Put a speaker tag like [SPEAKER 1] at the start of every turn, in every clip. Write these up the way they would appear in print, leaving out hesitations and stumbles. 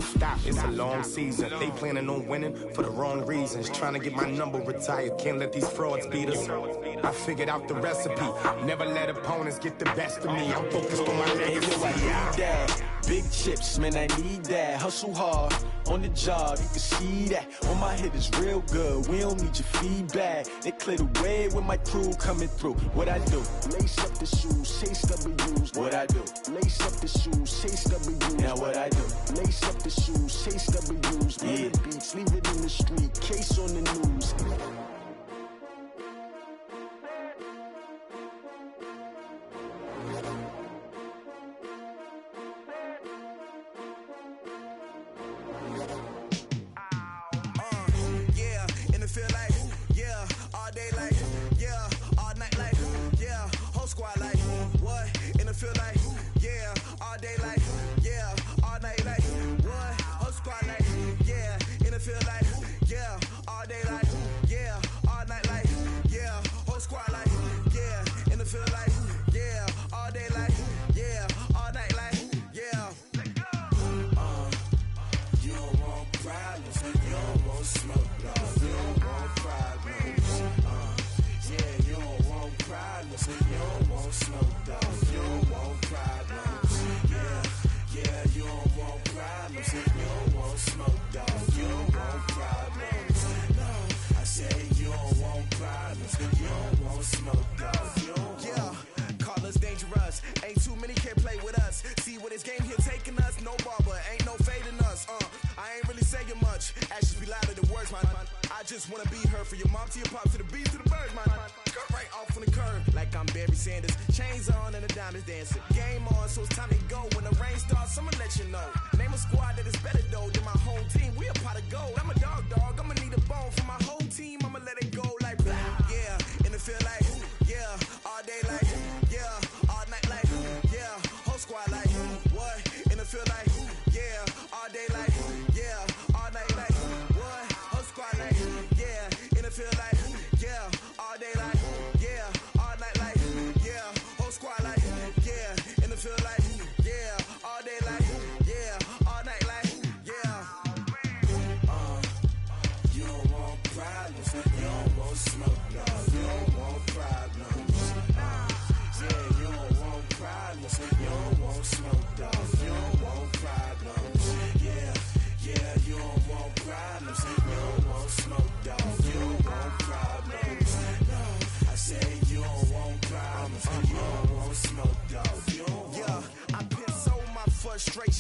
[SPEAKER 1] stop, it's a long season. They planning on winning for the wrong reasons. Trying to get my number retired, can't let these frauds beat us. I figured out the recipe, never let opponents get the best of me. I'm focused on my legacy.
[SPEAKER 2] I need that. Big chips, man, I need that. Hustle hard, on the job, you can see that. On my head is real good, we don't need your feedback. They clear the way with my crew coming through. What I do? Lace up the shoes, chase W's. What I do? Lace up the shoes, chase W's. Now what I do? Lace up the shoes, chase W's. Yeah. The beats, leave it in the street, case on the news.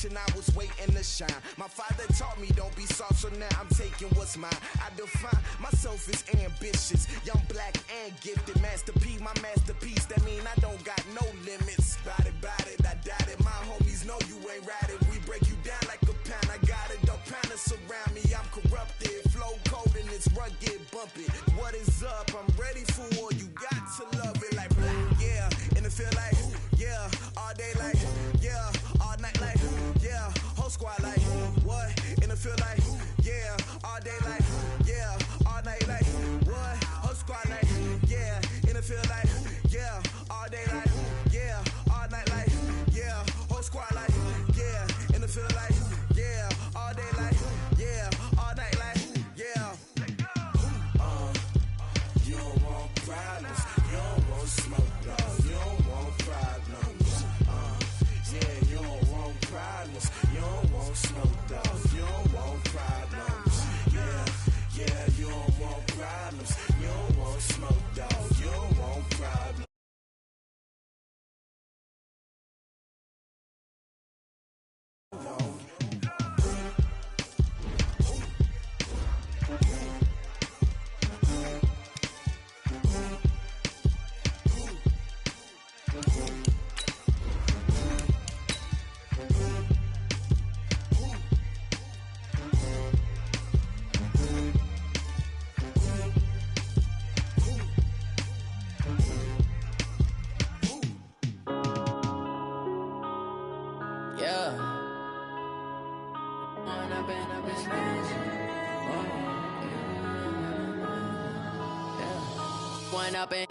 [SPEAKER 3] I was waiting to shine. My father taught me don't be soft, so now I'm taking what's mine. I define myself as ambitious, young, black, and gifted. Master P, my masterpiece. That mean I don't got no limits. Bout it, I doubt it. My homies know you ain't ratted. We break you down like a pound. I got it, don't pound to surround me. I'm corrupted, flow cold and it's rugged, bumpy. What is up? I'm ready for war. You got to love it like black, yeah. And it feel like, yeah, all day like, yeah, all night like, yeah, whole squad like, what? And it feel like, yeah, all day like, yeah, all night like, what? Whole squad like, yeah, and it feel like, yeah, all day like, yeah, all night like, yeah, whole squad like, yeah, and it feel like, yeah, all day like, yeah, all night like, yeah.
[SPEAKER 2] You don't want problems, you don't want smoke, no, you don't want problems. Yeah, you don't want problems, you don't want smoke, dog, you don't want problems. Yeah, you don't want problems, you don't want smoke, dog, you don't want problems.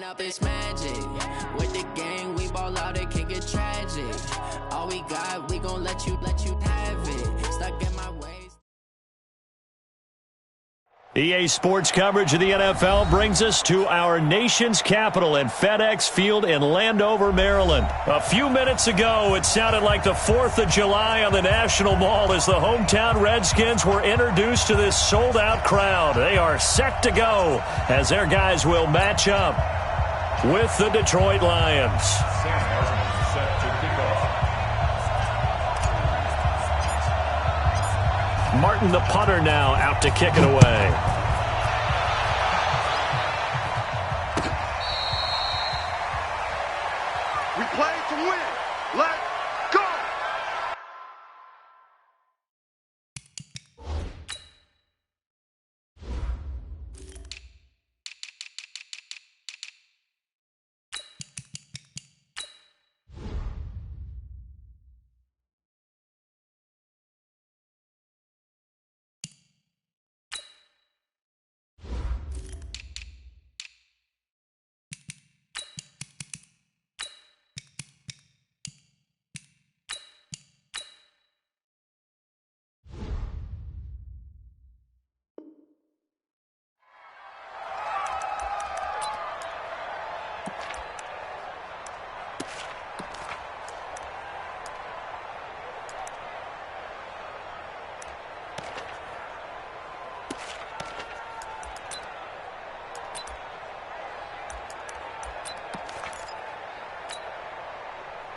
[SPEAKER 4] Up it's magic. With the gang, we ball out, it can get tragic. All we got, we gon' let you have it. Stuck in my way.
[SPEAKER 5] EA Sports coverage of the NFL brings us to our nation's capital at FedEx Field in Landover, Maryland. A few minutes ago, it sounded like the 4th of July on the National Mall as the hometown Redskins were introduced to this sold-out crowd. They are set to go as their guys will match up with the Detroit Lions. Martin, the punter, now out to kick it away.
[SPEAKER 6] We play to win. Let's go!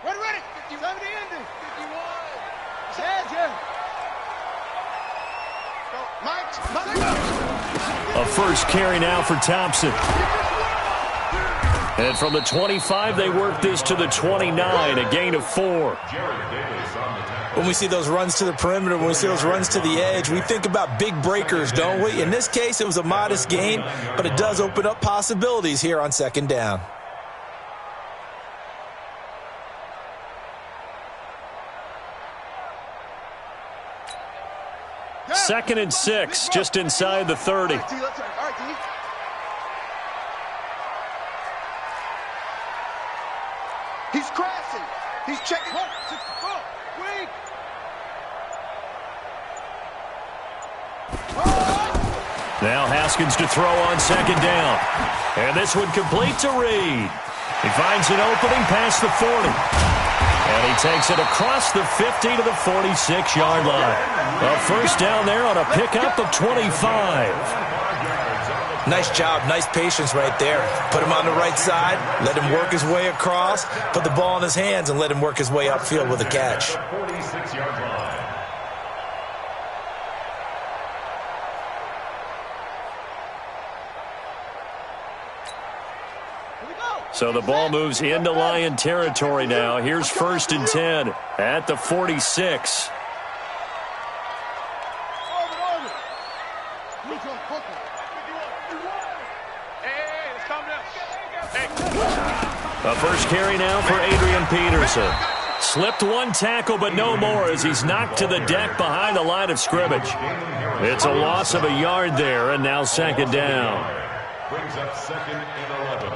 [SPEAKER 7] Ready, 70 Indy, 51. Sanchez.
[SPEAKER 5] A first carry now for Thompson. And from the 25, they work this to the 29, a gain of 4.
[SPEAKER 8] When we see those runs to the perimeter, when we see those runs to the edge, we think about big breakers, don't we? In this case, it was a modest gain, but it does open up possibilities here on second down.
[SPEAKER 5] Second and 6, just inside the 30.
[SPEAKER 6] He's crashing. He's checking.
[SPEAKER 7] Wait.
[SPEAKER 5] Now Haskins to throw on second down. And this one complete to Reed. He finds an opening past the 40. And he takes it across the 50 to the 46-yard line. A first down there on a pickup of 25.
[SPEAKER 8] Nice job, nice patience right there. Put him on the right side, let him work his way across, put the ball in his hands, and let him work his way upfield with a catch.
[SPEAKER 9] 46-yard line.
[SPEAKER 5] So the ball moves into Lion territory now. Here's first and 10 at the 46. A first carry now for Adrian Peterson. Slipped one tackle, but no more as he's knocked to the deck behind the line of scrimmage. It's a loss of a yard there, and now second down.
[SPEAKER 9] Brings up second and 11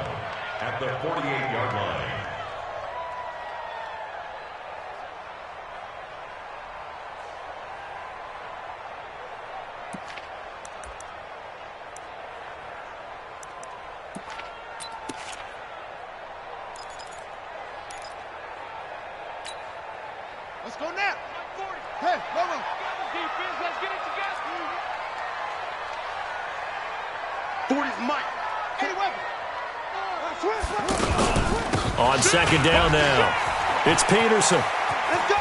[SPEAKER 9] at the 48-yard line.
[SPEAKER 7] Let's go now. Hey, Mama. Defense, let's get it together.
[SPEAKER 6] 40's Mike.
[SPEAKER 7] Hey, weapon.
[SPEAKER 5] On second down now, it's Peterson.
[SPEAKER 7] Let's go.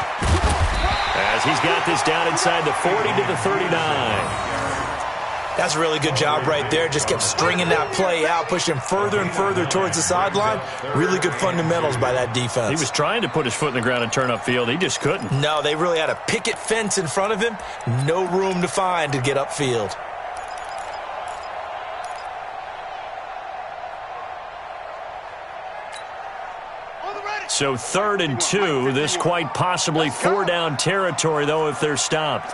[SPEAKER 5] As he's got this down inside the 40 to the 39.
[SPEAKER 8] That's a really good job right there. Just kept stringing that play out, pushing further and further towards the sideline. Really good fundamentals by that defense.
[SPEAKER 5] He was trying to put his foot in the ground and turn upfield. He just couldn't.
[SPEAKER 8] No, they really had a picket fence in front of him. No room to find to get upfield.
[SPEAKER 5] So 3rd and 2, this quite possibly 4-down territory, though, if they're stopped.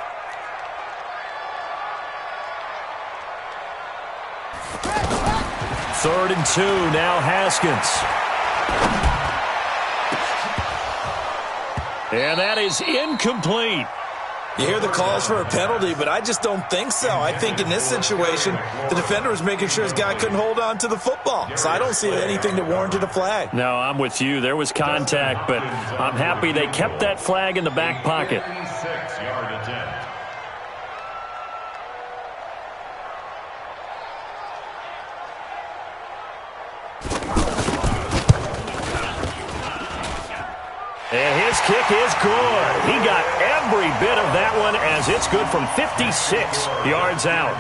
[SPEAKER 5] Third and 2, now Haskins. And that is incomplete.
[SPEAKER 8] You hear the calls for a penalty, but I just don't think so. I think in this situation, the defender was making sure his guy couldn't hold on to the football. So I don't see anything that warranted a flag.
[SPEAKER 5] No, I'm with you. There was contact, but I'm happy they kept that flag in the back pocket.
[SPEAKER 9] 6-yard attempt.
[SPEAKER 5] And his kick is good. He got every bit of that one as it's good from 56 yards out.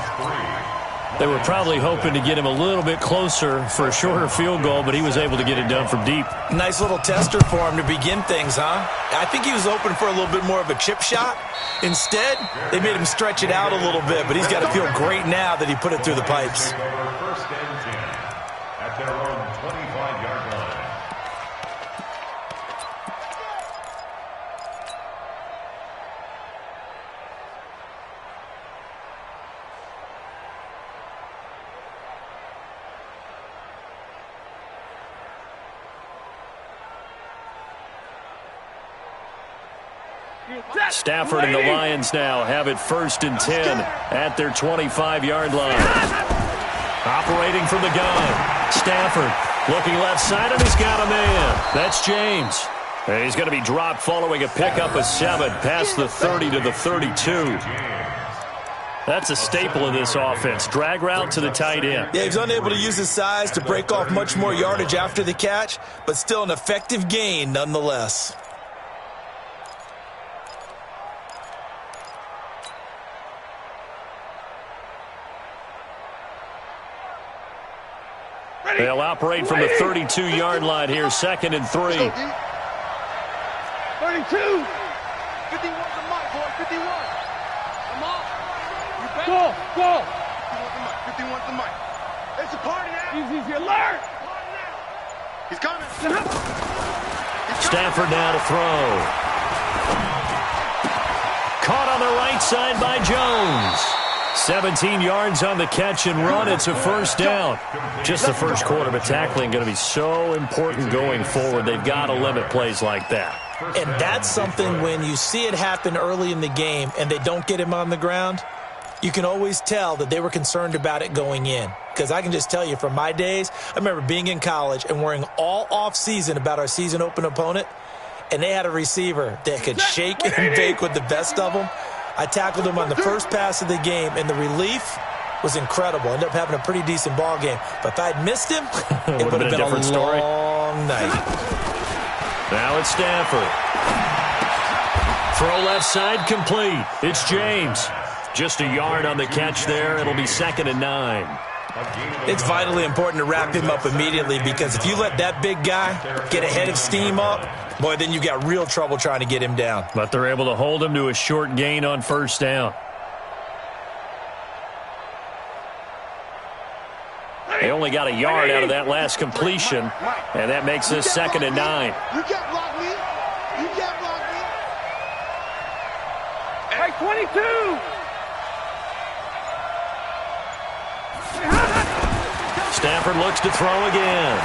[SPEAKER 5] They were probably hoping to get him a little bit closer for a shorter field goal, but he was able to get it done from deep.
[SPEAKER 8] Nice little tester for him to begin things, huh? I think he was open for a little bit more of a chip shot. Instead, they made him stretch it out a little bit, but he's got to feel great now that he put it through the pipes.
[SPEAKER 9] First and 10 at their own 25-yard line.
[SPEAKER 5] Stafford and the Lions now have it 1st and 10 at their 25-yard line. Operating from the gun. Stafford looking left side, and he's got a man. That's James. And he's going to be dropped following a pickup of 7 past the 30 to the 32. That's a staple of this offense. Drag route to the tight end.
[SPEAKER 8] Yeah, he's unable to use his size to break off much more yardage after the catch, but still an effective gain nonetheless.
[SPEAKER 5] They'll operate from the 32-yard line here, 2nd and 3.
[SPEAKER 6] 32. 51 the mic, boy. 51. Come on. You bet. Go. 51 the mic. It's a party now. Easy, alert. He's coming.
[SPEAKER 5] Stafford now to throw. Caught on the right side by Jones. 17 yards on the catch and run. It's a first down. Just the first quarter, but tackling going to be so important going forward. They've got to limit plays like that.
[SPEAKER 8] And that's something when you see it happen early in the game and they don't get him on the ground, you can always tell that they were concerned about it going in. Because I can just tell you from my days, I remember being in college and worrying all off-season about our season open opponent, and they had a receiver that could shake and bake with the best of them. I tackled him on the first pass of the game, and the relief was incredible. Ended up having a pretty decent ball game. But if I'd missed him, it would have been a
[SPEAKER 5] different story.
[SPEAKER 8] Long night.
[SPEAKER 5] Now it's Stafford. Throw left side complete. It's James. Just a yard on the catch there. It'll be 2nd and 9.
[SPEAKER 8] It's vitally important to wrap him up immediately, because if you let that big guy get ahead of steam up, boy, then you got real trouble trying to get him down.
[SPEAKER 5] But they're able to hold him to a short gain on first down. They only got a yard out of that last completion, and that makes this 2nd and 9.
[SPEAKER 6] You can't block me. You can't block me. Hey, 22.
[SPEAKER 5] Stafford looks to throw again.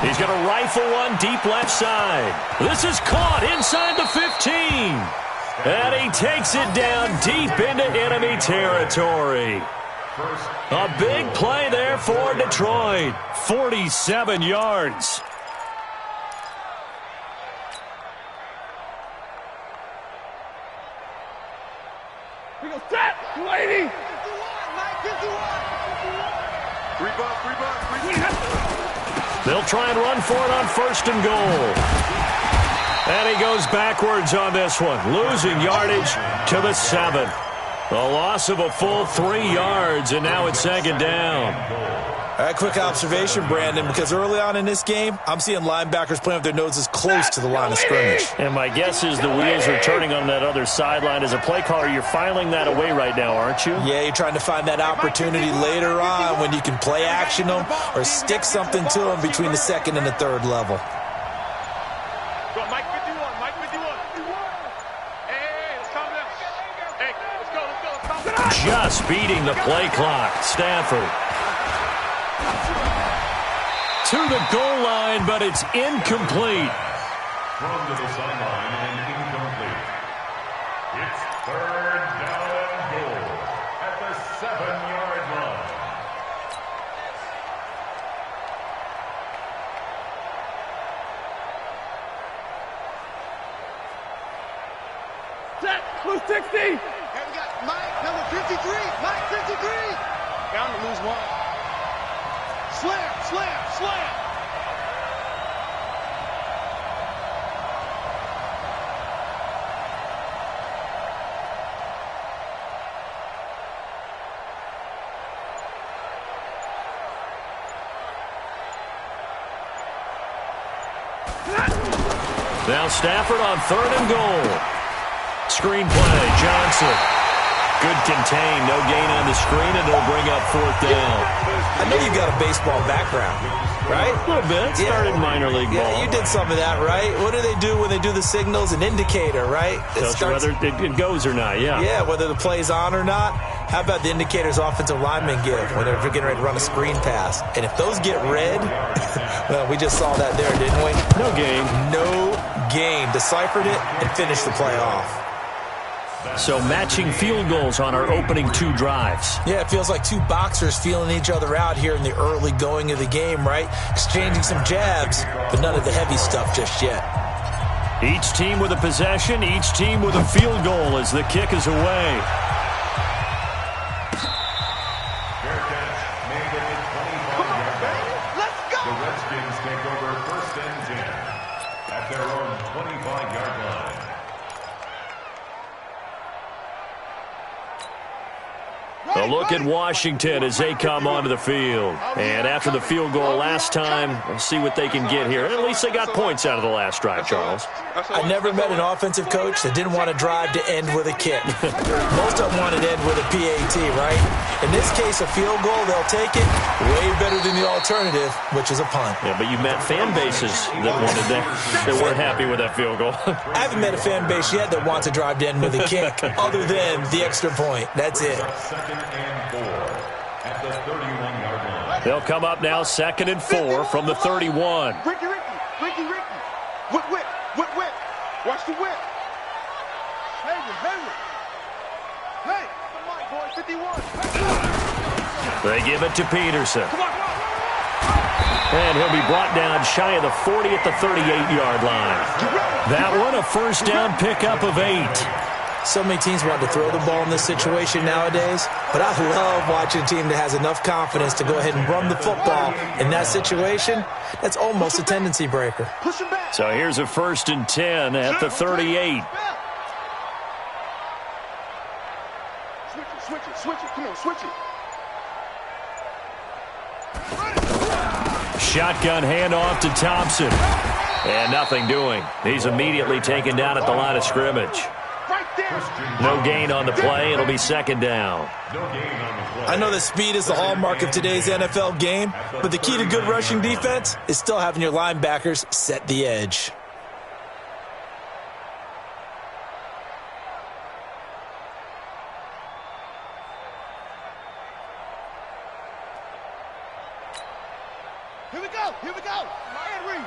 [SPEAKER 5] He's going to rifle one deep left side. This is caught inside the 15. And he takes it down deep into enemy territory. A big play there for Detroit. 47 yards.
[SPEAKER 6] We go set. 280. 3 bucks.
[SPEAKER 5] They'll try and run for it on 1st and goal. And he goes backwards on this one, losing yardage to the 7. A loss of a full 3 yards, and now it's 2nd down.
[SPEAKER 8] All right, quick observation, Brandon, because early on in this game, I'm seeing linebackers playing with their noses close to the line of scrimmage.
[SPEAKER 5] And my guess is the wheels are turning on that other sideline. As a play caller, you're filing that away right now, aren't you?
[SPEAKER 8] Yeah, you're trying to find that opportunity later on when you can play action them or stick something to them between the 2nd and the 3rd level.
[SPEAKER 6] Go, Mike 51. Hey, let's calm down. Hey, let's go.
[SPEAKER 5] Just beating the play clock. Stafford to the goal line, but it's incomplete.
[SPEAKER 9] Thrown to the sideline and incomplete. Third down and goal at the 7-yard line.
[SPEAKER 6] Set. Lose 60. Here we got Mike, number 53. Mike, 53. Down to lose 1. Slam, slam, slam.
[SPEAKER 5] Now Stafford on 3rd and goal. Screenplay, Johnson. Good contain, no gain on the screen, and it'll bring up 4th down.
[SPEAKER 8] I know you got a baseball background, right?
[SPEAKER 5] A little bit. Started minor league ball.
[SPEAKER 8] Yeah, you did some of that, right? What do they do when they do the signals? An indicator, right?
[SPEAKER 5] Tells you whether it goes or not, yeah.
[SPEAKER 8] Yeah, whether the play's on or not. How about the indicators offensive linemen give when they're getting ready to run a screen pass? And if those get red, well, we just saw that there, didn't we?
[SPEAKER 5] No gain.
[SPEAKER 8] No gain. Deciphered it and finished the play off.
[SPEAKER 5] So matching field goals on our opening 2 drives.
[SPEAKER 8] Yeah, it feels like 2 boxers feeling each other out here in the early going of the game, right? Exchanging some jabs, but none of the heavy stuff just yet.
[SPEAKER 5] Each team with a possession, each team with a field goal as the kick is away.
[SPEAKER 9] Fair catch made at the 25-yard line.
[SPEAKER 6] Let's go.
[SPEAKER 9] The Redskins take over 1st and 10 at their own 25-yard line.
[SPEAKER 5] A look at Washington as they come onto the field. And after the field goal last time, we'll see what they can get here. At least they got points out of the last drive, Charles.
[SPEAKER 8] I never met an offensive coach that didn't want to drive to end with a kick. Most of them wanted to end with a PAT, right? In this case, a field goal, they'll take it way better than the alternative, which is a punt.
[SPEAKER 5] Yeah, but you met fan bases that wanted that weren't happy with that field goal.
[SPEAKER 8] I haven't met a fan base yet that wants to drive to end with a kick other than the extra point. That's it.
[SPEAKER 9] 2nd and 4 at the 31-yard line.
[SPEAKER 5] They'll come up now 2nd and 4 from the 31.
[SPEAKER 6] Ricky. Whip. Watch the whip. Hayward. Hey, come on, boy, 51.
[SPEAKER 5] They give it to Peterson. And he'll be brought down shy of the 40 at the 38-yard line. That one, a 1st down pickup of 8.
[SPEAKER 8] So many teams want to throw the ball in this situation nowadays, but I love watching a team that has enough confidence to go ahead and run the football in that situation. That's almost a tendency breaker.
[SPEAKER 5] So here's a 1st and 10 at the 38.
[SPEAKER 6] Switch it. Come on, switch it.
[SPEAKER 5] Shotgun handoff to Thompson. And nothing doing. He's immediately taken down at the line of scrimmage. No gain on the play. It'll be 2nd down.
[SPEAKER 8] I know that speed is the hallmark of today's NFL game, but the key to good rushing defense is still having your linebackers set the edge.
[SPEAKER 6] Here we go. Henry.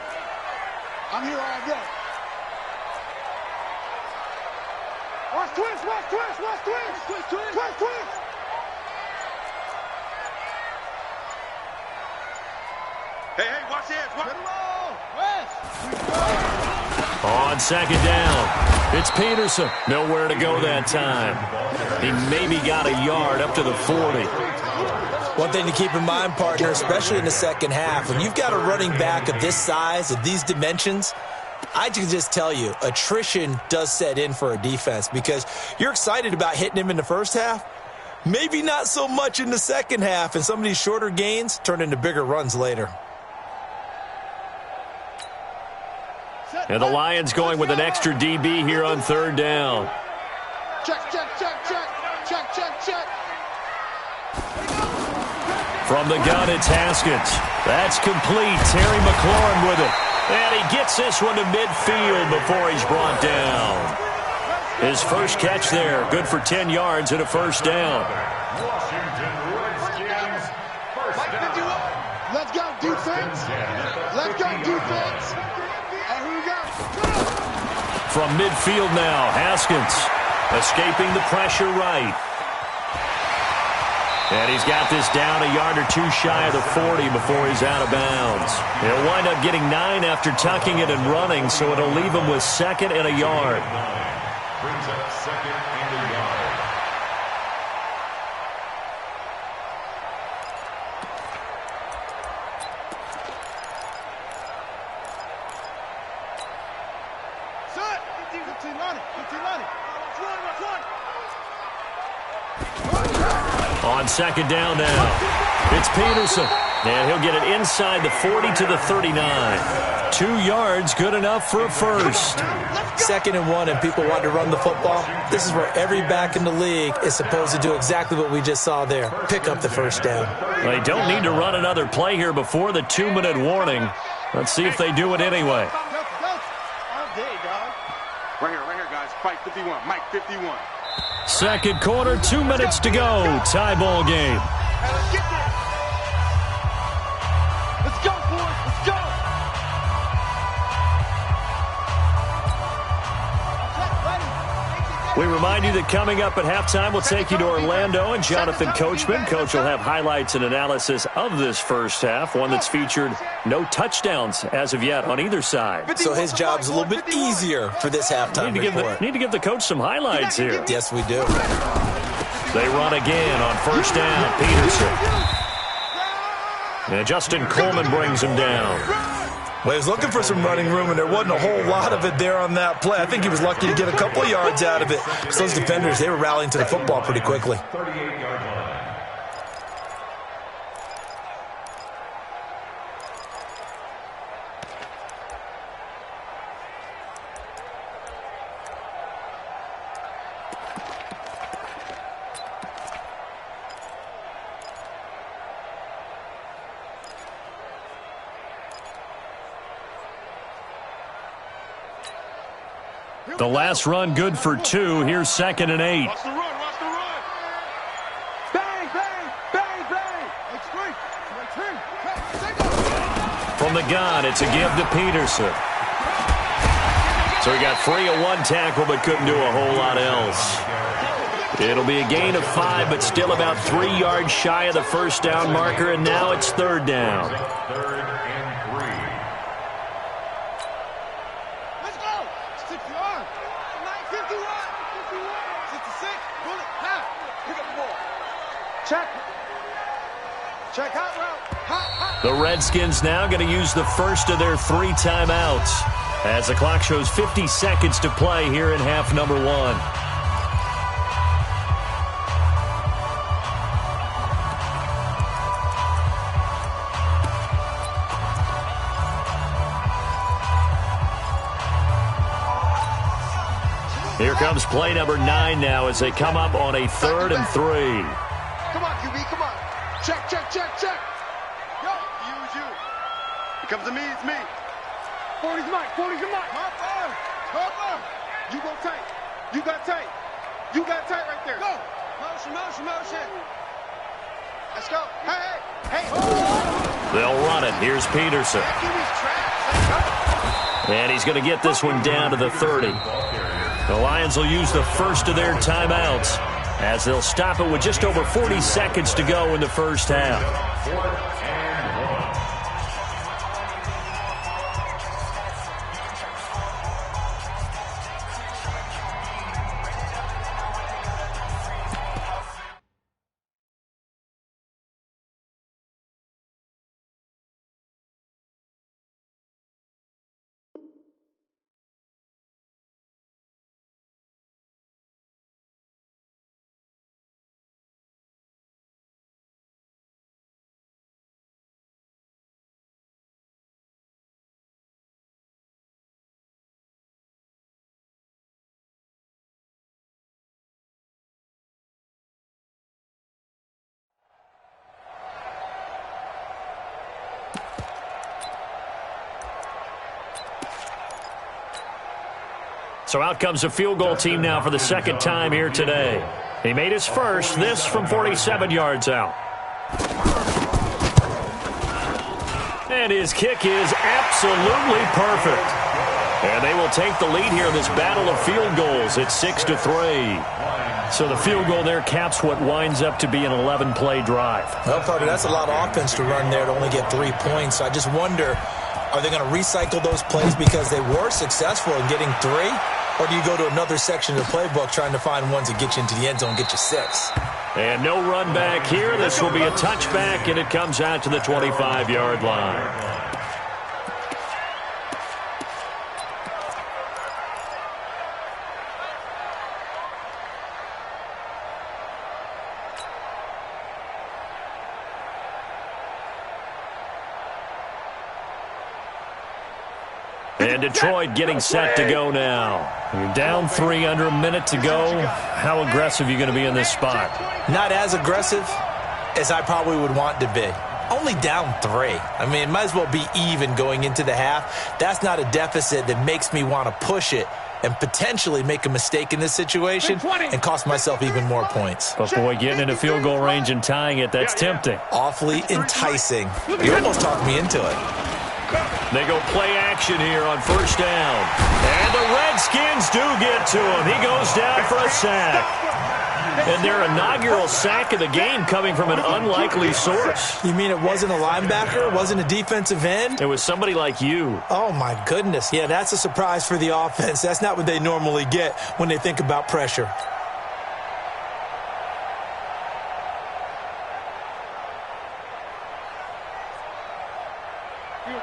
[SPEAKER 6] I'm here all day. Watch twist. Hey, watch this. Watch it.
[SPEAKER 5] On 2nd down, it's Peterson. Nowhere to go that time. He maybe got a yard up to the 40.
[SPEAKER 8] One thing to keep in mind, partner, especially in the second half, when you've got a running back of this size, of these dimensions, I can just tell you, attrition does set in for a defense because you're excited about hitting him in the first half, maybe not so much in the second half, and some of these shorter gains turn into bigger runs later.
[SPEAKER 5] And the Lions going with an extra DB here on 3rd down.
[SPEAKER 6] Check.
[SPEAKER 5] From the gun, it's Haskins. That's complete. Terry McLaurin with it. And he gets this one to midfield before he's brought down. His first catch there, good for 10 yards and a 1st down.
[SPEAKER 9] Washington Redskins, 1st down.
[SPEAKER 6] Let's go, defense. And here we go.
[SPEAKER 5] From midfield now, Haskins. Escaping the pressure right. And he's got this down a yard or two shy of the 40 before he's out of bounds. He'll wind up getting 9 after tucking it and running, so it'll leave him with 2nd and a yard.
[SPEAKER 9] Brings up 2nd and a yard.
[SPEAKER 7] Set! 15 line it. 15 line it.
[SPEAKER 5] On 2nd down now, it's Peterson. And he'll get it inside the 40 to the 39. 2 yards, good enough for a first.
[SPEAKER 8] 2nd and 1, and people want to run the football. This is where every back in the league is supposed to do exactly what we just saw there. Pick up the first down.
[SPEAKER 5] They don't need to run another play here before the 2-minute warning. Let's see if they do it anyway.
[SPEAKER 7] All day, dog. Right here, guys. Fight 51. Mike 51.
[SPEAKER 5] 2nd quarter, 2 minutes to go. Tie ball game.
[SPEAKER 7] Hey, let's get there. Let's go, boys. Let's go.
[SPEAKER 5] We remind you that coming up at halftime, we'll take you to Orlando and Jonathan Coachman. Coach will have highlights and analysis of this first half, one that's featured no touchdowns as of yet on either side.
[SPEAKER 8] So his job's a little bit easier for this halftime report.
[SPEAKER 5] Need to give the coach some highlights here.
[SPEAKER 8] Yes, we do.
[SPEAKER 5] They run again on first down. Peterson. And Justin Coleman brings him down.
[SPEAKER 8] Well, he was looking for some running room, and there wasn't a whole lot of it there on that play. I think he was lucky to get a couple of yards out of it. So those defenders, they were rallying to the football pretty quickly.
[SPEAKER 9] 38-yard line.
[SPEAKER 5] The last run good for 2. Here's 2nd and 8.
[SPEAKER 7] Watch the run. Watch the run. Bang, bang, bang, bang. X3.
[SPEAKER 5] From the gun, it's a give to Peterson. So he got free of 1 tackle but couldn't do a whole lot else. It'll be a gain of 5, but still about 3 yards shy of the first down marker, and now it's 3rd down.
[SPEAKER 9] 3rd and 3.
[SPEAKER 7] Let's go. 60-yard. 51. 66. Pull it. Half. Pick up the ball. Check. Check hot route. Hot.
[SPEAKER 5] The Redskins now going to use the first of their 3 timeouts as the clock shows 50 seconds to play here in half number 1. Here comes play number 9 now as they come up on a 3rd and 3.
[SPEAKER 7] Come on, QB, come on. Check, check, check, check. Yo, you is you. It comes to me, it's me. 40's mine, 40's mine. Hop on. You go tight. You got tight. You got tight right there. Go. Motion, motion, motion. Let's go. Hey, hey, hey.
[SPEAKER 5] They'll run it. Here's Peterson. And he's going to get this one down to the 30. The Lions will use the first of their timeouts as they'll stop it with just over 40 seconds to go in the first half.
[SPEAKER 9] 4th and 1.
[SPEAKER 5] So out comes the field goal team now for the 2nd time here today. He made his first, this from 47 yards out. And his kick is absolutely perfect. And they will take the lead here in this battle of field goals at 6-3. So the field goal there caps what winds up to be an 11-play drive.
[SPEAKER 8] Well, Carter, that's a lot of offense to run there to only get 3 points. I just wonder, are they going to recycle those plays because they were successful in getting 3? Or do you go to another section of the playbook trying to find ones that get you into the end zone and get you 6?
[SPEAKER 5] And no run back here. This will be a touchback, and it comes out to the 25-yard line. And Detroit getting set to go now. You're down 3 under a minute to go. How aggressive are you going to be in this spot?
[SPEAKER 8] Not as aggressive as I probably would want to be. Only down 3. I mean, it might as well be even going into the half. That's not a deficit that makes me want to push it and potentially make a mistake in this situation and cost myself even more points.
[SPEAKER 5] But boy, getting into field goal range and tying it, that's tempting.
[SPEAKER 8] Awfully enticing. You almost talked me into it.
[SPEAKER 5] They go play action here on first down. And the Redskins do get to him. He goes down for a sack. And their inaugural sack of the game coming from an unlikely source.
[SPEAKER 8] You mean it wasn't a linebacker? It wasn't a defensive end?
[SPEAKER 5] It was somebody like you.
[SPEAKER 8] Oh, my goodness. Yeah, that's a surprise for the offense. That's not what they normally get when they think about pressure.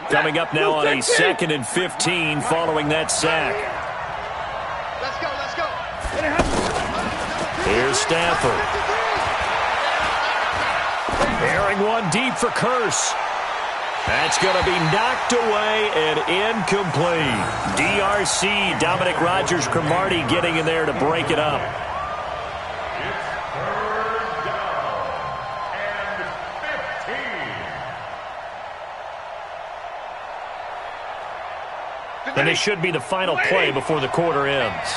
[SPEAKER 5] Coming up now on a 2nd and 15 following that sack.
[SPEAKER 7] Let's go, let's go.
[SPEAKER 5] Here's Stafford. Airing one deep for Curse. That's going to be knocked away and incomplete. DRC, Dominic Rodgers-Cromartie getting in there to break it up. And it should be the final play before the quarter ends.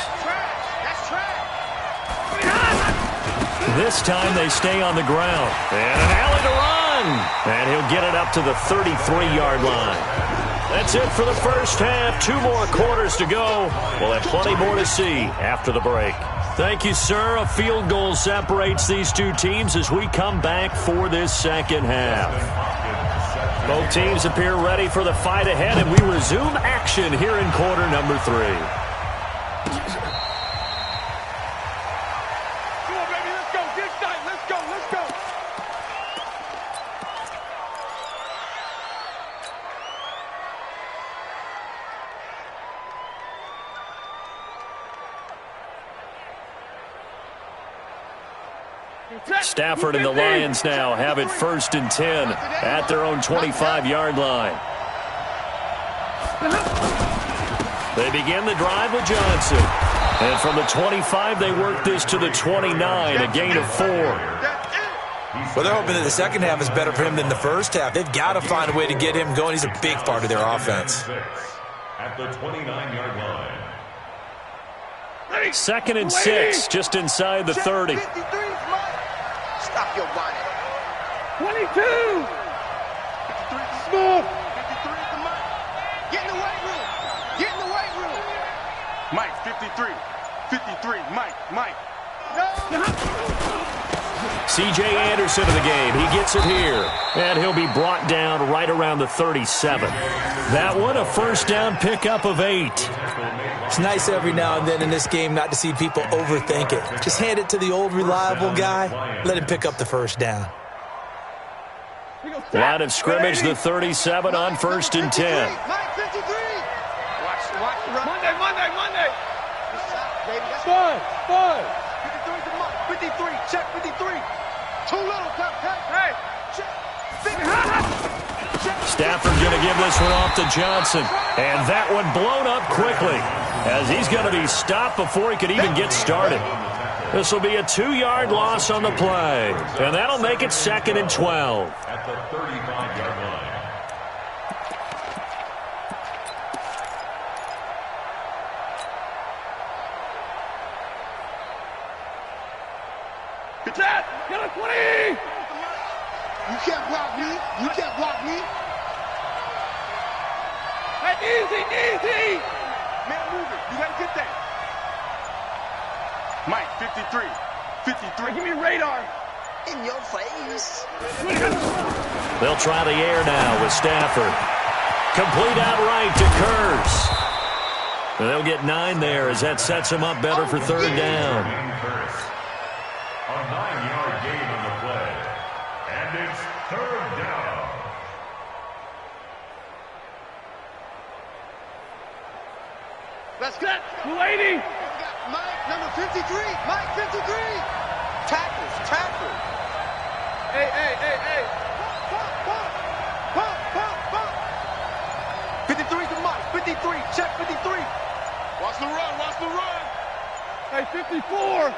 [SPEAKER 5] This time they stay on the ground. And an alley to run. And he'll get it up to the 33-yard line. That's it for the first half. 2 more quarters to go. We'll have plenty more to see after the break. Thank you, sir. A field goal separates these two teams as we come back for this second half. Both teams appear ready for the fight ahead, and we resume action here in quarter number 3.
[SPEAKER 7] Come on, baby, let's go. Get tight. Let's go, let's go.
[SPEAKER 5] Stafford and the Lions now have it 1st and 10 at their own 25-yard line. They begin the drive with Johnson. And from the 25, they work this to the 29, a gain of 4.
[SPEAKER 8] Well, they're hoping that the second half is better for him than the first half. They've got to find a way to get him going. He's a big part of their offense.
[SPEAKER 9] At the 29-yard line.
[SPEAKER 5] 2nd and 6, just inside the 30.
[SPEAKER 7] Stop your whining.
[SPEAKER 6] 22.
[SPEAKER 7] 53 smooth. 53 is the mic. Get in the weight room. Get in the weight room. Mike, 53. 53. Mike. No.
[SPEAKER 5] C.J. Anderson in the game. He gets it here. And he'll be brought down right around the 37. That one, a first down pickup of 8.
[SPEAKER 8] It's nice every now and then in this game not to see people overthink it. Just hand it to the old reliable guy. Let him pick up the first down.
[SPEAKER 5] Line of scrimmage, the 37 on 1st and 10.
[SPEAKER 7] Mike, 53. Watch. Monday.
[SPEAKER 6] Five.
[SPEAKER 7] 53 to Mike. 53. Check 53. Too little. Hey. Check.
[SPEAKER 5] Stafford going to give this one off to Johnson. And that one blown up quickly as he's going to be stopped before he could even get started. This will be a 2-yard loss on the play. And that'll make it 2nd and 12.
[SPEAKER 9] At the 35-yard line.
[SPEAKER 6] Get that. Get a 20.
[SPEAKER 7] You can't block me.
[SPEAKER 6] Hey, easy. Man, move it. You gotta get that. Mike, 53. 53. Give me radar.
[SPEAKER 3] In your face.
[SPEAKER 5] They'll try the air now with Stafford. Complete outright to Kurtz. They'll get 9 there as that sets them up better for third down.
[SPEAKER 9] A 9-yard gain on the play. And it's third down.
[SPEAKER 6] Let's get 280.
[SPEAKER 7] Mike, number 53. Mike, 53. Tackles.
[SPEAKER 6] Hey. Pump. 53 to Mike. 53. Check 53. Watch the run. Hey, 54.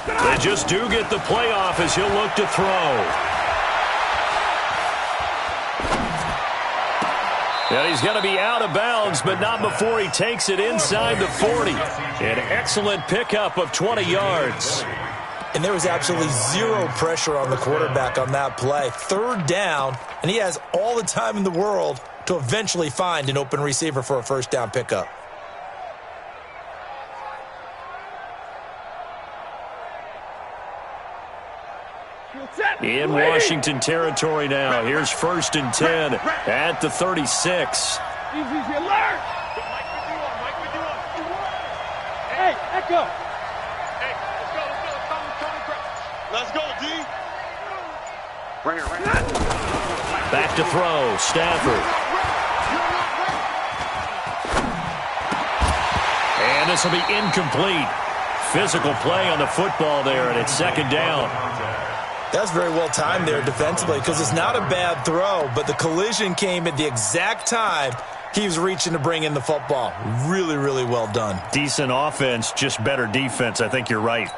[SPEAKER 5] They just do get the playoff as he'll look to throw. And he's going to be out of bounds, but not before he takes it inside the 40. An excellent pickup of 20 yards.
[SPEAKER 8] And there was absolutely zero pressure on the quarterback on that play. Third down, and he has all the time in the world to eventually find an open receiver for a first down pickup.
[SPEAKER 5] In Washington territory now. Here's 1st and 10 at the 36.
[SPEAKER 6] Easy, alert! Mike 51. Hey, Echo! Hey, let's go, D! Right here.
[SPEAKER 5] Back to throw, Stafford. And this will be incomplete. Physical play on the football there, and it's second down.
[SPEAKER 8] That's very well timed there defensively because it's not a bad throw, but the collision came at the exact time he was reaching to bring in the football. Really, really well done.
[SPEAKER 5] Decent offense, just better defense. I think you're right.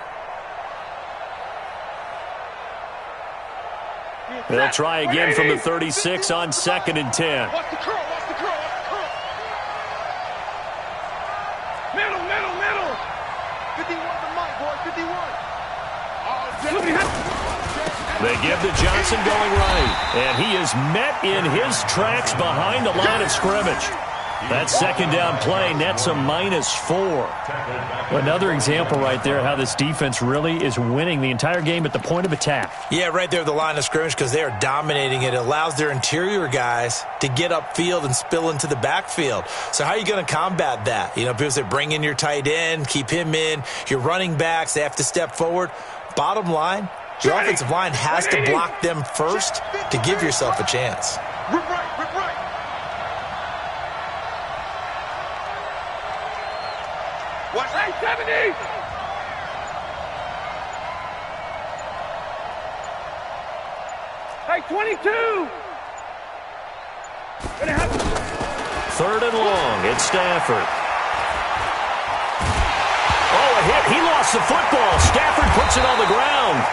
[SPEAKER 5] They'll try again from the 36 on 2nd and 10.
[SPEAKER 6] Watch the curl. Middle. 51 to Mike, boy, 51.
[SPEAKER 5] They give to Johnson going right, and he is met in his tracks behind the line of scrimmage. That second down play nets a -4.
[SPEAKER 10] Another example right there how this defense really is winning the entire game at the point of attack.
[SPEAKER 8] Yeah, right there at the line of scrimmage because they are dominating it. It allows their interior guys to get upfield and spill into the backfield. So how are you going to combat that? You know, people say bring in your tight end, keep him in. Your running backs, they have to step forward. Bottom line, your offensive line has to block them first to give yourself a chance.
[SPEAKER 6] Rip right. Watch 70. Hey, 22.
[SPEAKER 5] 3rd and long. It's Stafford. Oh, a hit. He lost the football. Stafford puts it on the ground.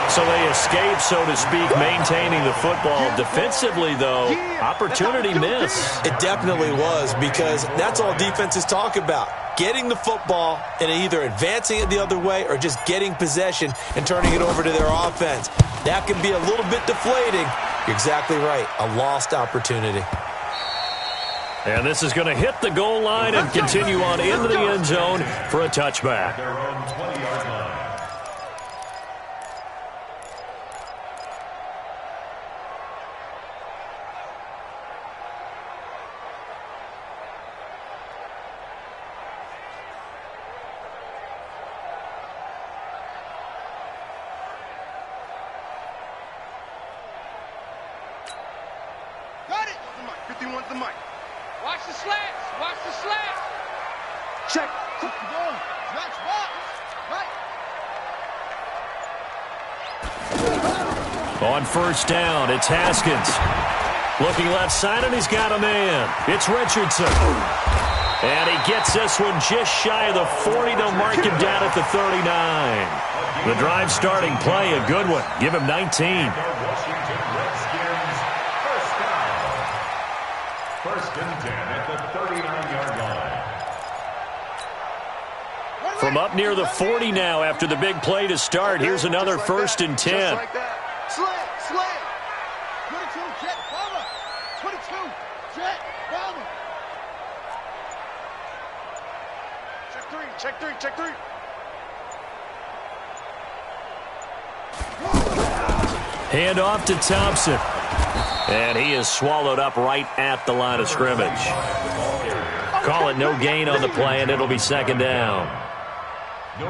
[SPEAKER 5] So they escape, so to speak, maintaining the football. Defensively, though, opportunity miss.
[SPEAKER 8] It definitely was because that's all defenses talk about. Getting the football and either advancing it the other way or just getting possession and turning it over to their offense. That can be a little bit deflating. You're exactly right. A lost opportunity.
[SPEAKER 5] And this is going to hit the goal line and continue on into the end zone for a touchback.
[SPEAKER 9] Their own 20-yard line.
[SPEAKER 6] Got it. 51 to Mike. Watch the slants. Check. Keep going. Watch. Right.
[SPEAKER 5] On 1st down, it's Haskins. Looking left side, and he's got a man. It's Richardson. And he gets this one just shy of the 40. They'll mark him down at the 39. The drive starting play, a good one. Give him 19.
[SPEAKER 9] Washington Redskins, first down. 1st and 10 at the 39-yard line.
[SPEAKER 5] From up near the 40 now after the big play to start. Here's another 1st and 10.
[SPEAKER 6] Just like that. Slant. 22, jet, bomber. 22, jet, bomber.
[SPEAKER 7] Check three, check three.
[SPEAKER 5] Hand off to Thompson. And he is swallowed up right at the line of scrimmage. Call it no gain on the play, and it'll be second down.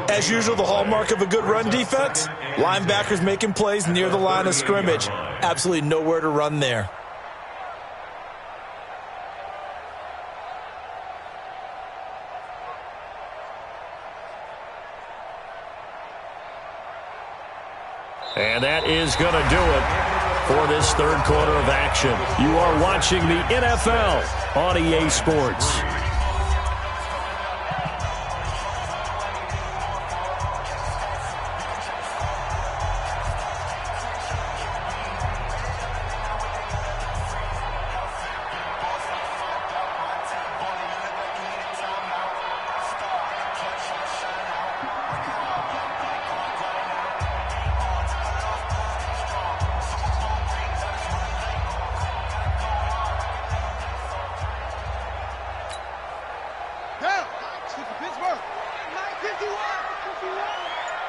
[SPEAKER 8] As usual, the hallmark of a good run defense, linebackers making plays near the line of scrimmage. Absolutely nowhere to run there.
[SPEAKER 5] And that is going to do it for this third quarter of action. You are watching the NFL on EA Sports.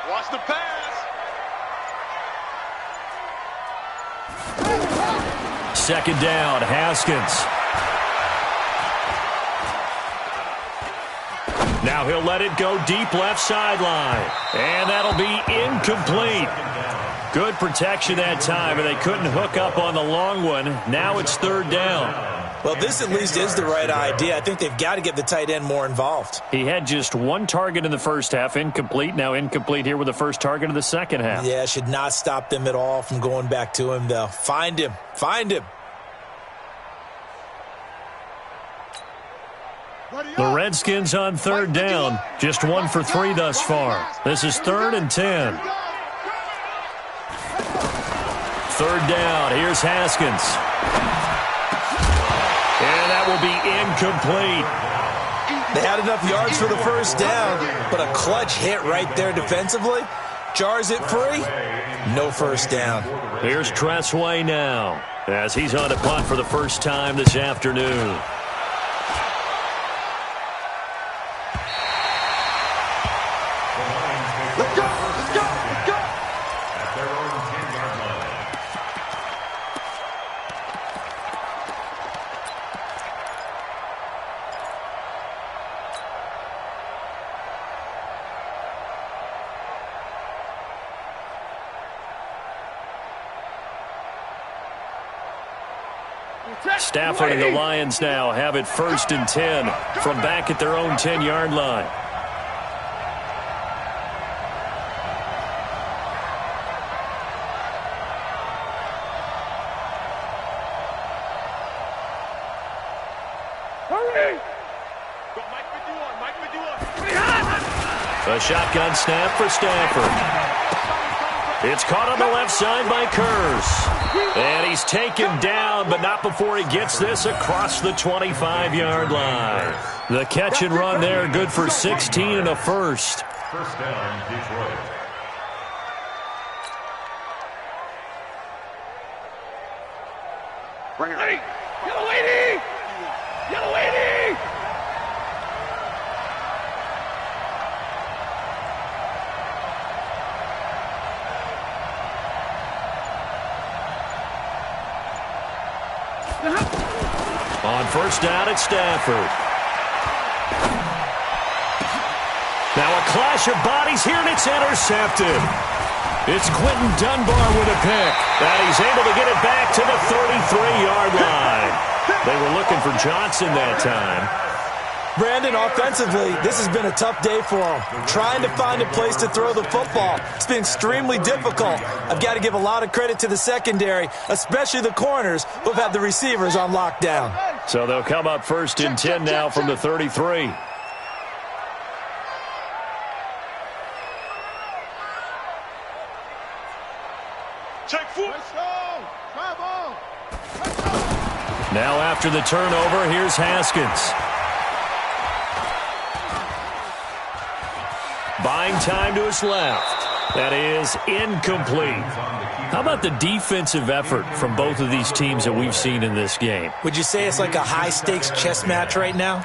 [SPEAKER 7] Watch the pass.
[SPEAKER 5] Second down, Haskins. Now he'll let it go deep left sideline. And that'll be incomplete. Good protection that time, and they couldn't hook up on the long one. Now it's third down.
[SPEAKER 8] Well, this at least is the right idea. I think they've got to get the tight end more involved.
[SPEAKER 5] He had just one target in the first half, incomplete. Now incomplete here with the first target of the second half.
[SPEAKER 8] Yeah, should not stop them at all from going back to him, though. Find him. Find him.
[SPEAKER 5] The Redskins on third down. Just 1 for 3 thus far. This is 3rd and 10. Third down. Here's Haskins. And that will be incomplete.
[SPEAKER 8] They had enough yards for the first down, but a clutch hit right there defensively. Jars it free. No first down.
[SPEAKER 5] Here's Tressway now as he's on to punt for the first time this afternoon.
[SPEAKER 7] Let's go, let's go, let's go.
[SPEAKER 9] At their own 10-yard line.
[SPEAKER 5] Stafford and the Lions now have it 1st and 10 from back at their own 10-yard line.
[SPEAKER 7] Hurry! Go, Mike 51, Mike 51.
[SPEAKER 5] A shotgun snap for Stafford. It's caught on the left side by Kurz. And he's taken down, but not before he gets this across the 25-yard line. The catch and run there, good for 16 and a first.
[SPEAKER 9] First down, Detroit.
[SPEAKER 7] Bring it. Hey, yellow lady! Yellow lady!
[SPEAKER 5] On first down, it's Stafford. Now a clash of bodies here, and it's intercepted. It's Quentin Dunbar with a pick. And he's able to get it back to the 33-yard line. They were looking for Johnson that time.
[SPEAKER 8] Brandon, offensively, this has been a tough day for him. Trying to find a place to throw the football. It's been extremely difficult. I've got to give a lot of credit to the secondary, especially the corners who have had the receivers on lockdown.
[SPEAKER 5] So they'll come up 1st and 10 now from the 33.
[SPEAKER 7] Check foot.
[SPEAKER 5] Now after the turnover, here's Haskins. Buying time to his left. That is incomplete. How about the defensive effort from both of these teams that we've seen in this game?
[SPEAKER 8] Would you say it's like a high-stakes chess match right now?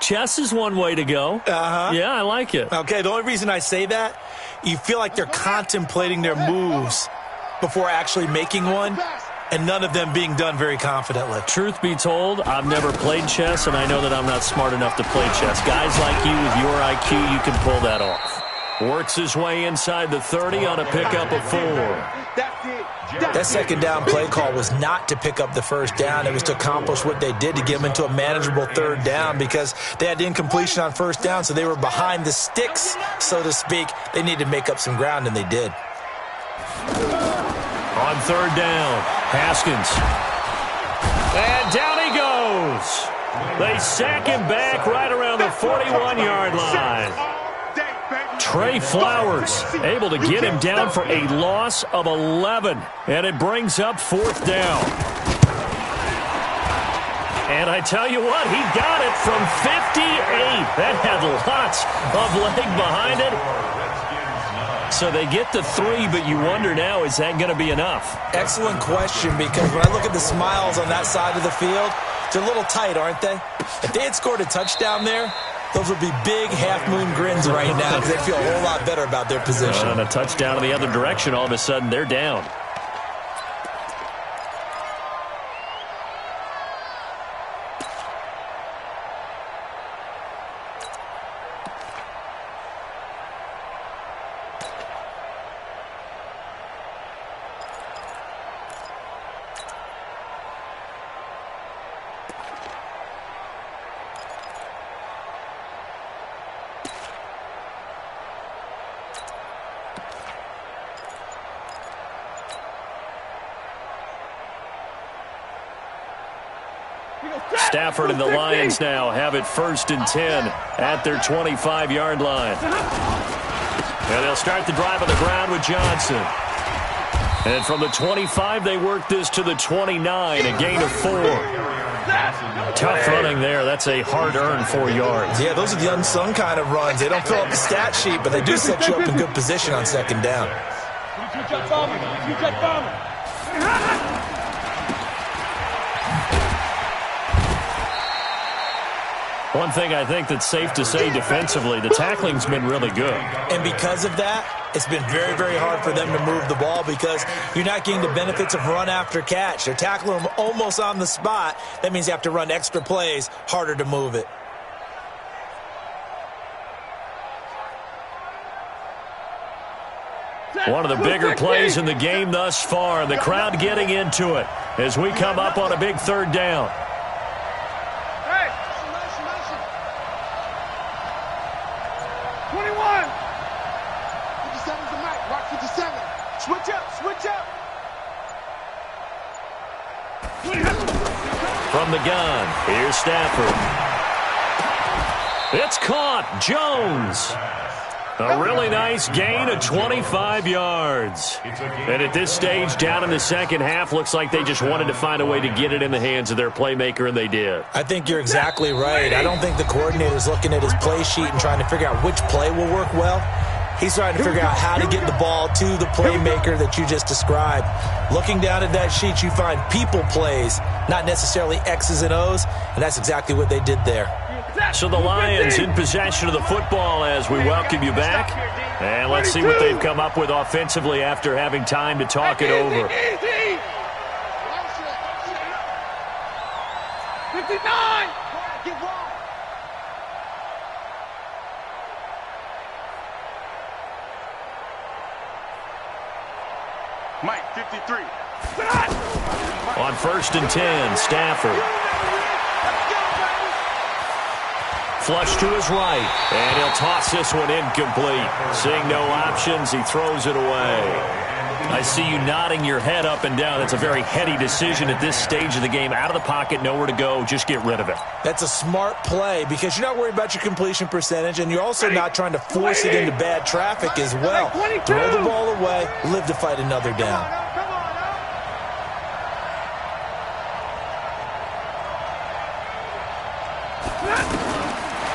[SPEAKER 5] Chess is one way to go. Yeah, I like it.
[SPEAKER 8] Okay, the only reason I say that, you feel like they're contemplating their moves before actually making one, and none of them being done very confidently.
[SPEAKER 5] Truth be told, I've never played chess, and I know that I'm not smart enough to play chess. Guys like you with your IQ, you can pull that off. Works his way inside the 30 on a pickup of 4.
[SPEAKER 8] That second down play call was not to pick up the first down. It was to accomplish what they did to get them into a manageable third down because they had incompletion on first down, so they were behind the sticks, so to speak. They needed to make up some ground, and they did.
[SPEAKER 5] On third down, Haskins. And down he goes. They sack him back right around the 41-yard line. Trey Flowers able to get him down for a loss of 11. And it brings up fourth down. And I tell you what, he got it from 58. That had lots of leg behind it. So they get the 3, but you wonder now, is that going to be enough?
[SPEAKER 8] Excellent question, because when I look at the smiles on that side of the field, they're a little tight, aren't they? If they had scored a touchdown there, those would be big half-moon grins right now because they feel a whole lot better about their position.
[SPEAKER 5] And a touchdown in the other direction, all of a sudden they're down. Stafford and the Lions now have it first and 10 at their 25-yard line. And they'll start the drive on the ground with Johnson. And from the 25, they work this to the 29, a gain of 4. Tough running there. That's a hard-earned 4 yards.
[SPEAKER 8] Yeah, those are the unsung kind of runs. They don't fill up the stat sheet, but they do set you up in good position on second down.
[SPEAKER 5] One thing I think that's safe to say defensively, the tackling's been really good.
[SPEAKER 8] And because of that, it's been very, very hard for them to move the ball because you're not getting the benefits of run after catch. They're tackling them almost on the spot. That means you have to run extra plays, harder to move it.
[SPEAKER 5] One of the bigger plays in the game thus far, and the crowd getting into it as we come up on a big third down. From the gun, here's Stafford. It's caught. Jones. A really nice gain of 25 yards. And at this stage, down in the second half, looks like they just wanted to find a way to get it in the hands of their playmaker, and they did.
[SPEAKER 8] I think you're exactly right. I don't think the coordinator's looking at his play sheet and trying to figure out which play will work well. He's trying to figure out how to get the ball to the playmaker that you just described. Looking down at that sheet, you find people plays, not necessarily X's and O's, and that's exactly what they did there.
[SPEAKER 5] So the Lions in possession of the football as we welcome you back. And let's see what they've come up with offensively after having time to talk it over.
[SPEAKER 6] 59!
[SPEAKER 7] Mike, 53.
[SPEAKER 5] On first and 10, Stafford. Flush to his right, and he'll toss this one incomplete. Seeing no options, he throws it away. I see you nodding your head up and down. That's a very heady decision at this stage of the game. Out of the pocket, nowhere to go. Just get rid of it.
[SPEAKER 8] That's a smart play because you're not worried about your completion percentage, and you're also not trying to force it into bad traffic as well. Throw the ball away, live to fight another down.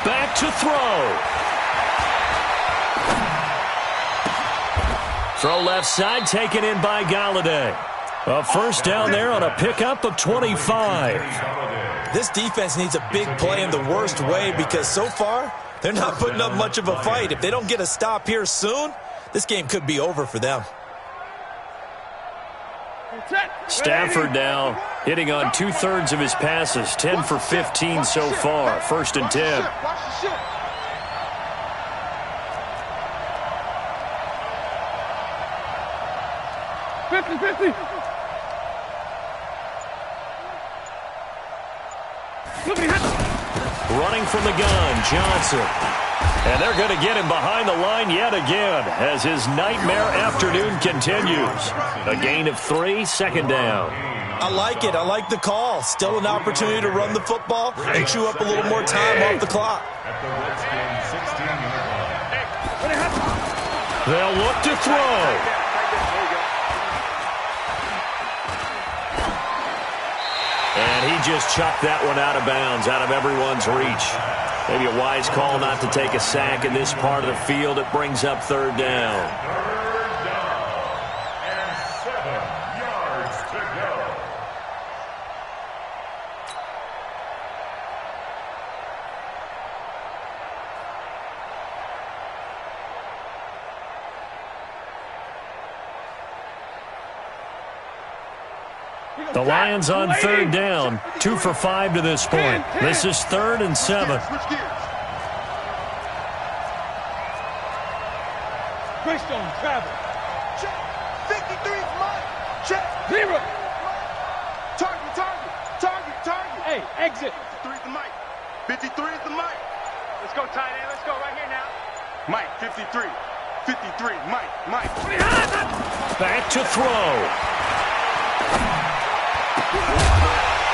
[SPEAKER 5] Back to throw. Throw left side, taken in by Galladay. A first down there on a pickup of 25.
[SPEAKER 8] This defense needs a big play in the worst way because so far, they're not putting up much of a fight. If they don't get a stop here soon, this game could be over for them.
[SPEAKER 5] Stafford now hitting on 2/3 of his passes, 10 for 15 so far. 1st and 10. Running from the gun, Johnson. And they're going to get him behind the line yet again as his nightmare afternoon continues. A gain of 3, 2nd down.
[SPEAKER 8] I like it. I like the call. Still an opportunity to run the football and chew up a little more time off the clock.
[SPEAKER 5] They'll look to throw. And he just chucked that one out of bounds, out of everyone's reach. Maybe a wise call not to take a sack in this part of the field. It brings up 3rd down.
[SPEAKER 9] 3rd down and 7 yards to go.
[SPEAKER 5] The Lions on 3rd down, 2 for 5 to this point. This is 3rd and 7.
[SPEAKER 6] Greystone, travel.
[SPEAKER 7] Check. 53 is mine. Check.
[SPEAKER 6] 0.
[SPEAKER 7] Target.
[SPEAKER 6] Hey, exit.
[SPEAKER 7] 53 is the mic. 53 is the mic.
[SPEAKER 6] Let's go, tight end. Let's go right here now.
[SPEAKER 7] Mike, 53. 53, Mike.
[SPEAKER 5] Back to throw.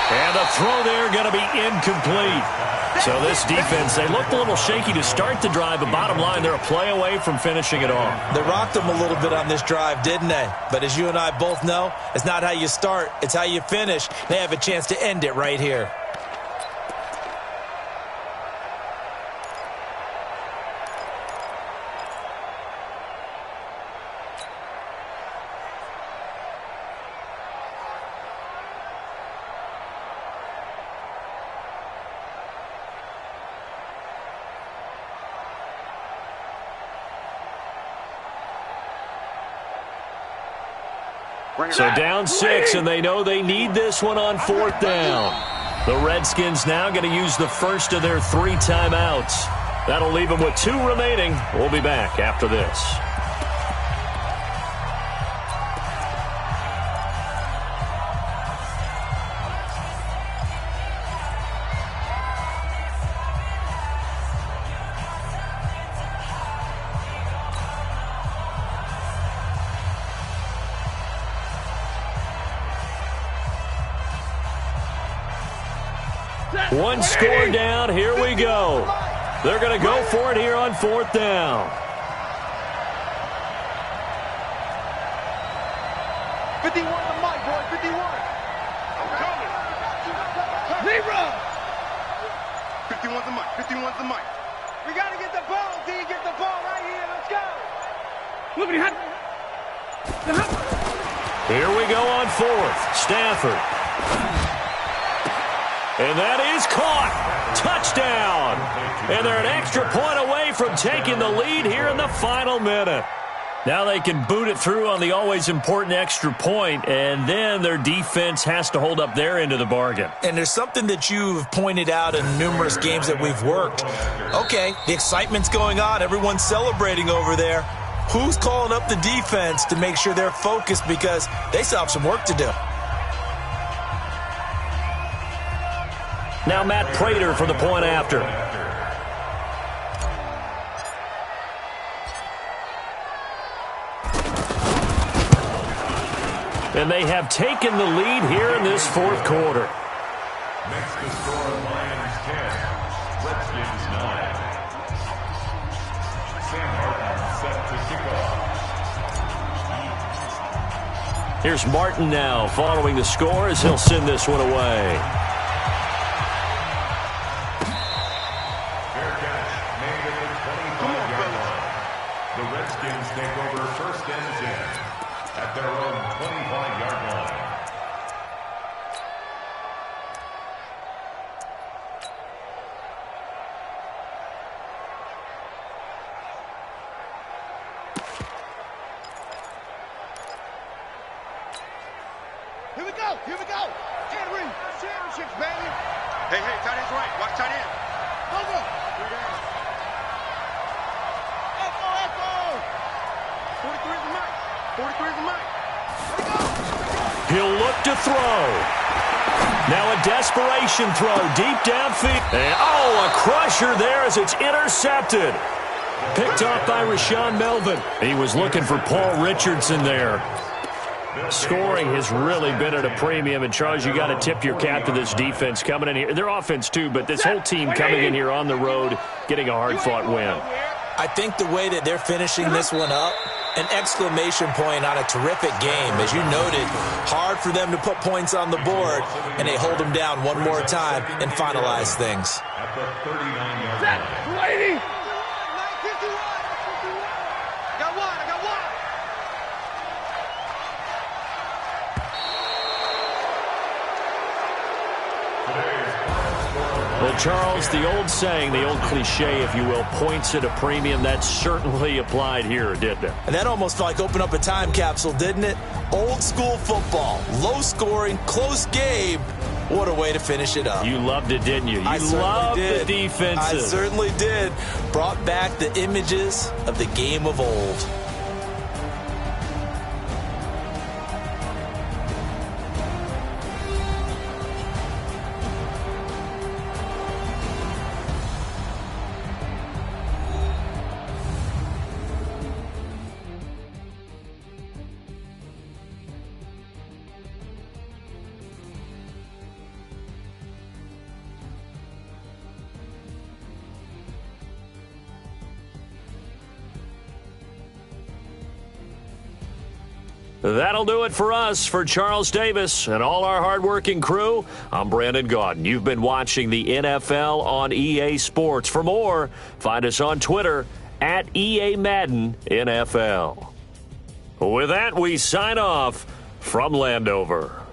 [SPEAKER 5] And the throw there going to be incomplete. So this defense, they looked a little shaky to start the drive, but bottom line, they're a play away from finishing it off.
[SPEAKER 8] They rocked them a little bit on this drive, didn't they? But as you and I both know, it's not how you start, it's how you finish. They have a chance to end it right here.
[SPEAKER 5] So down 6, and they know they need this one on 4th down. The Redskins now going to use the first of their 3 timeouts. That'll leave them with 2 remaining. We'll be back after this. One score down. Here we go. They're going to go for it here on 4th down.
[SPEAKER 7] 51 the mic, boy. 51. I'm coming.
[SPEAKER 6] 0.
[SPEAKER 7] 51's the mic. 51's the mic.
[SPEAKER 6] We got to get the ball, D. Get the ball right here. Let's go. Look at him.
[SPEAKER 5] Here we go on 4th. Stafford. And that is caught. Touchdown. And they're an extra point away from taking the lead here in the final minute. Now they can boot it through on the always important extra point, and then their defense has to hold up their end of the bargain.
[SPEAKER 8] And there's something that you've pointed out in numerous games that we've worked. Okay, the excitement's going on. Everyone's celebrating over there. Who's calling up the defense to make sure they're focused because they still have some work to do?
[SPEAKER 5] Now Matt Prater for the point after. And they have taken the lead here in this 4th quarter.
[SPEAKER 9] Next to score, Lions 10, Redskins 9. Sam Martin set to kick off.
[SPEAKER 5] Here's Martin now following the score as he'll send this one away.
[SPEAKER 9] Fair catch made at the 25-yard line. The Redskins Falcons take over 1st and 10 at their own 25-yard line.
[SPEAKER 6] Here we go. Here we go. Championships, baby.
[SPEAKER 7] Hey, tight end's right. Watch tight end.
[SPEAKER 6] Over. 3 down. Echo. 43 is the mic. 43 is the mic.
[SPEAKER 5] He'll look to throw. Now a desperation throw deep downfield. And, a crusher there as it's intercepted. Picked off by Rashaan Melvin. He was looking for Paul Richardson there. Scoring has really been at a premium, and Charles, you got to tip your cap to this defense coming in here. Their offense, too, but this whole team coming in here on the road, getting a hard-fought win.
[SPEAKER 8] I think the way that they're finishing this one up, an exclamation point on a terrific game. As you noted, hard for them to put points on the board, and they hold them down one more time and finalize things.
[SPEAKER 9] At the 39-yard line.
[SPEAKER 6] Lady. I got one.
[SPEAKER 5] Well, Charles, the old saying, the old cliche, if you will, points at a premium, that certainly applied here, didn't it?
[SPEAKER 8] And that almost felt like opened up a time capsule, didn't it? Old school football, low scoring, close game. What a way to finish it up.
[SPEAKER 5] You loved it, didn't you?
[SPEAKER 8] I
[SPEAKER 5] loved
[SPEAKER 8] did.
[SPEAKER 5] the defenses.
[SPEAKER 8] I certainly did. Brought back the images of the game of old.
[SPEAKER 5] That'll do it for us. For Charles Davis and all our hardworking crew, I'm Brandon Gaudin. You've been watching the NFL on EA Sports. For more, find us on Twitter at EA Madden NFL. With that, we sign off from Landover.